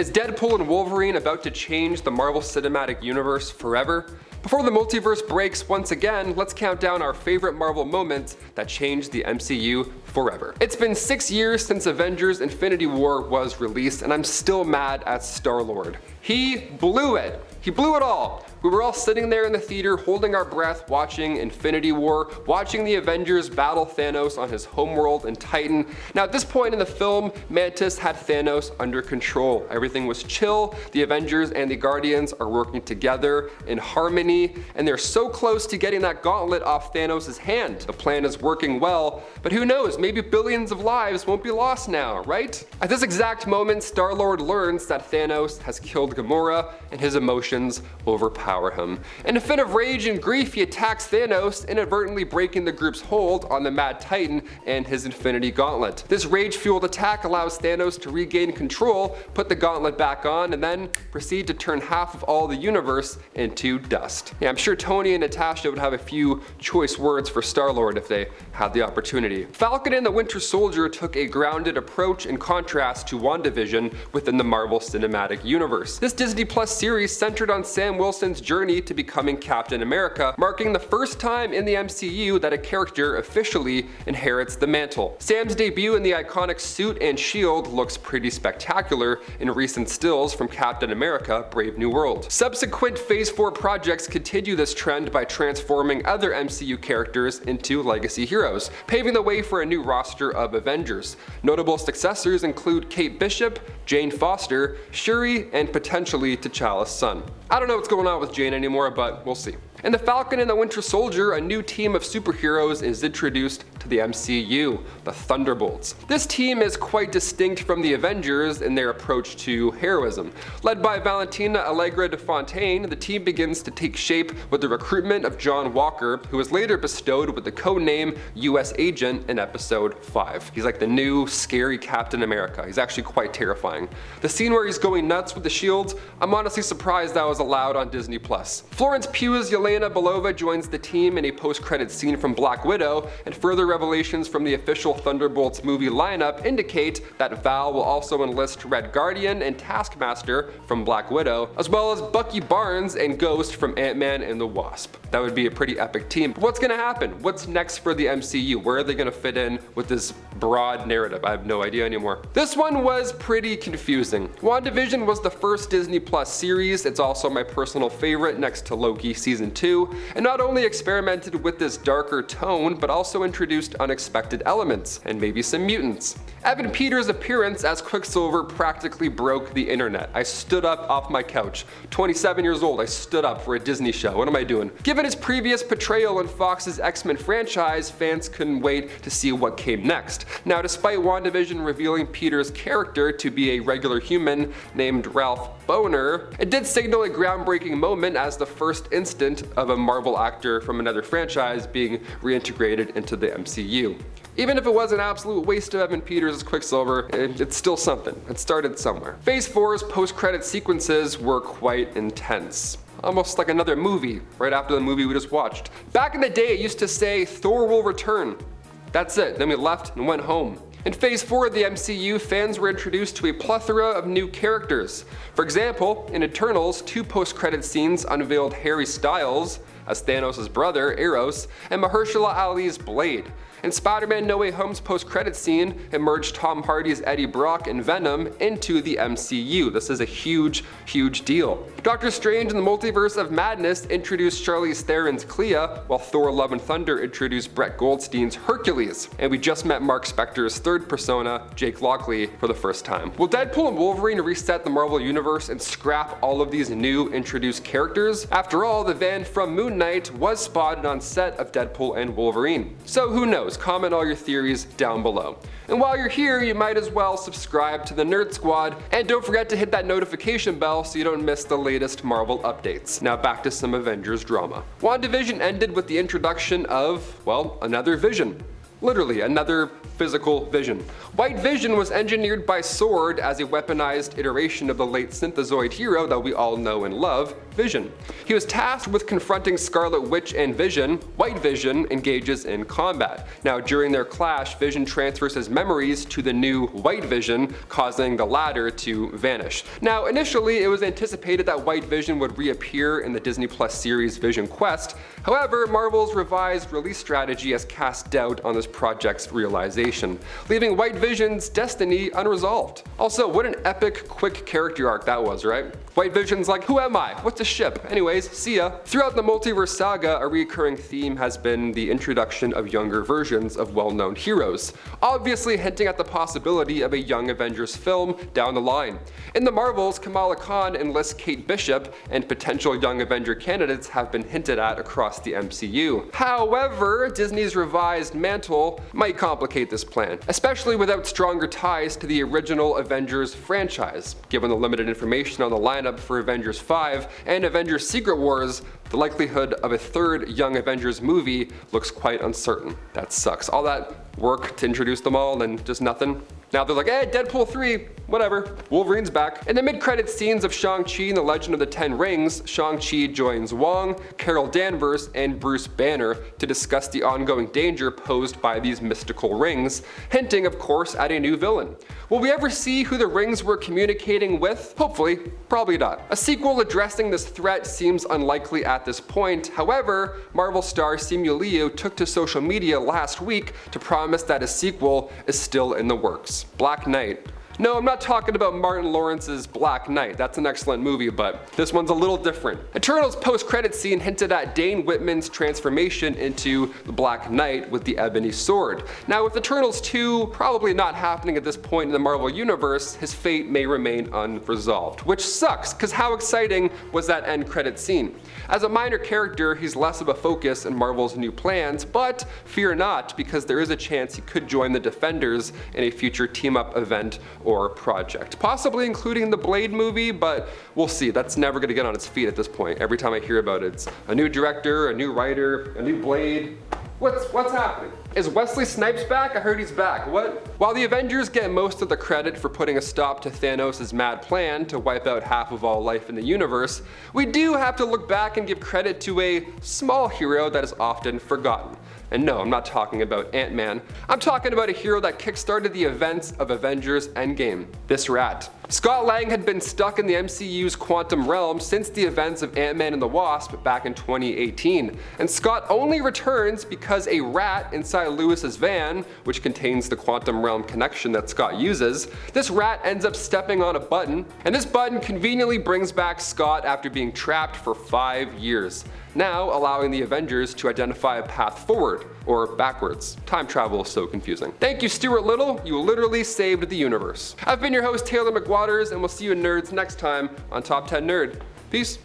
Is Deadpool and Wolverine about to change the Marvel Cinematic Universe forever? Before the multiverse breaks once again, let's count down our favorite Marvel moments that changed the MCU forever. It's been 6 years since Avengers Infinity War was released, and I'm still mad at StarLord. He blew it. He blew it all. We were all sitting there in the theater holding our breath watching Infinity War, watching the Avengers battle Thanos on his homeworld in Titan. Now at this point in the film, Mantis had Thanos under control. Everything was chill, the Avengers and the Guardians are working together in harmony, and they're so close to getting that gauntlet off Thanos' hand. The plan is working well, but who knows, maybe billions of lives won't be lost now, right? At this exact moment, StarLord learns that Thanos has killed Gamora, and his emotions overpower him. In a fit of rage and grief, he attacks Thanos, inadvertently breaking the group's hold on the Mad Titan and his Infinity Gauntlet. This rage-fueled attack allows Thanos to regain control, put the gauntlet back on, and then proceed to turn half of all the universe into dust. Yeah, I'm sure Tony and Natasha would have a few choice words for StarLord if they had the opportunity. Falcon and the Winter Soldier took a grounded approach in contrast to WandaVision within the Marvel Cinematic Universe. This Disney Plus series centered on Sam Wilson's journey to becoming Captain America, marking the first time in the MCU that a character officially inherits the mantle. Sam's debut in the iconic suit and shield looks pretty spectacular in recent stills from Captain America: Brave New World. Subsequent Phase 4 projects continue this trend by transforming other MCU characters into legacy heroes, paving the way for a new roster of Avengers. Notable successors include Kate Bishop, Jane Foster, Shuri, and potentially T'Challa's son. I don't know what's going on with Jane anymore, but we'll see. In The Falcon and the Winter Soldier, a new team of superheroes is introduced to the MCU, the Thunderbolts. This team is quite distinct from the Avengers in their approach to heroism. Led by Valentina Allegra de Fontaine, the team begins to take shape with the recruitment of John Walker, who was later bestowed with the codename US Agent in Episode 5. He's like the new, scary Captain America. He's actually quite terrifying. The scene where he's going nuts with the shields, I'm honestly surprised that was allowed on Disney+. Florence Pugh's Yelena Belova joins the team in a post-credits scene from Black Widow, and further revelations from the official Thunderbolts movie lineup indicate that Val will also enlist Red Guardian and Taskmaster from Black Widow, as well as Bucky Barnes and Ghost from Ant-Man and the Wasp. That would be a pretty epic team. But what's gonna happen? What's next for the MCU? Where are they gonna fit in with this broad narrative? I have no idea anymore. This one was pretty confusing. WandaVision was the first Disney Plus series. It's also my personal favorite next to Loki Season 2, and not only experimented with this darker tone, but also introduced unexpected elements, and maybe some mutants. Evan Peters' appearance as Quicksilver practically broke the internet. I stood up off my couch. 27 years old, I stood up for a Disney show. What am I doing? Given his previous portrayal in Fox's X-Men franchise, fans couldn't wait to see what came next. Now, despite WandaVision revealing Peters' character to be a regular human named Ralph Boner, it did signal a groundbreaking moment as the first instant of a Marvel actor from another franchise being reintegrated into the MCU. Even if it was an absolute waste of Evan Peters as Quicksilver, it's still something. It started somewhere. Phase 4's post-credit sequences were quite intense. Almost like another movie, right after the movie we just watched. Back in the day, it used to say, "Thor will return." That's it, then we left and went home. In Phase 4 of the MCU, fans were introduced to a plethora of new characters. For example, in Eternals, 2 post-credit scenes unveiled Harry Styles as Thanos' brother, Eros, and Mahershala Ali's Blade. In Spider-Man No Way Home's post-credit scene, emerged Tom Hardy's Eddie Brock and Venom into the MCU. This is a huge, huge deal. Doctor Strange in the Multiverse of Madness introduced Charlize Theron's Clea, while Thor: Love and Thunder introduced Brett Goldstein's Hercules. And we just met Mark Spector's third persona, Jake Lockley, for the first time. Will Deadpool and Wolverine reset the Marvel Universe and scrap all of these new introduced characters? After all, the van from Moon Knight was spotted on set of Deadpool and Wolverine. So who knows? Comment all your theories down below. And while you're here, you might as well subscribe to the Nerd Squad, and don't forget to hit that notification bell so you don't miss the latest Marvel updates. Now back to some Avengers drama. WandaVision ended with the introduction of, well, another Vision. Literally, another physical Vision. White Vision was engineered by SWORD as a weaponized iteration of the late synthezoid hero that we all know and love, Vision. He was tasked with confronting Scarlet Witch and Vision. White Vision engages in combat. Now, during their clash, Vision transfers his memories to the new White Vision, causing the latter to vanish. Now, initially, it was anticipated that White Vision would reappear in the Disney Plus series Vision Quest. However, Marvel's revised release strategy has cast doubt on this project's realization, leaving White Vision's destiny unresolved. Also, what an epic, quick character arc that was, right? White Vision's like, who am I? What's a ship? Anyways, see ya. Throughout the multiverse saga, a recurring theme has been the introduction of younger versions of well-known heroes, obviously hinting at the possibility of a Young Avengers film down the line. In the Marvels, Kamala Khan enlists Kate Bishop, and potential Young Avenger candidates have been hinted at across the MCU. However, Disney's revised mantle might complicate this plan, especially without stronger ties to the original Avengers franchise. Given the limited information on the lineup for Avengers 5 and Avengers Secret Wars, the likelihood of a third Young Avengers movie looks quite uncertain. That sucks. All that work to introduce them all and then just nothing. Now they're like, hey, Deadpool 3, whatever, Wolverine's back. In the mid-credit scenes of Shang-Chi and the Legend of the Ten Rings, Shang-Chi joins Wong, Carol Danvers, and Bruce Banner to discuss the ongoing danger posed by these mystical rings, hinting, of course, at a new villain. Will we ever see who the rings were communicating with? Hopefully, probably not. A sequel addressing this threat seems unlikely at this point. However, Marvel star Simu Liu took to social media last week to promise that a sequel is still in the works. Black Knight. No, I'm not talking about Martin Lawrence's Black Knight. That's an excellent movie, but this one's a little different. Eternals post-credit scene hinted at Dane Whitman's transformation into the Black Knight with the ebony sword. Now, with Eternals 2 probably not happening at this point in the Marvel Universe, his fate may remain unresolved, which sucks, because how exciting was that end credit scene? As a minor character, he's less of a focus in Marvel's new plans, but fear not, because there is a chance he could join the Defenders in a future team-up event or project, possibly including the Blade movie, but we'll see. That's never going to get on its feet at this point. Every time I hear about it, it's a new director, a new writer, a new Blade. What's happening? Is Wesley Snipes back? I heard he's back. What? While the Avengers get most of the credit for putting a stop to Thanos' mad plan to wipe out half of all life in the universe, we do have to look back and give credit to a small hero that is often forgotten. And no, I'm not talking about Ant-Man. I'm talking about a hero that kickstarted the events of Avengers Endgame. This rat. Scott Lang had been stuck in the MCU's quantum realm since the events of Ant-Man and the Wasp back in 2018. And Scott only returns because a rat inside Lewis's van, which contains the quantum realm connection that Scott uses, this rat ends up stepping on a button, and this button conveniently brings back Scott after being trapped for 5 years. Now allowing the Avengers to identify a path forward, or backwards. Time travel is so confusing. Thank you, Stuart Little, you literally saved the universe. I've been your host, Taylor McWaters, and we'll see you nerds next time on Top 10 Nerd. Peace.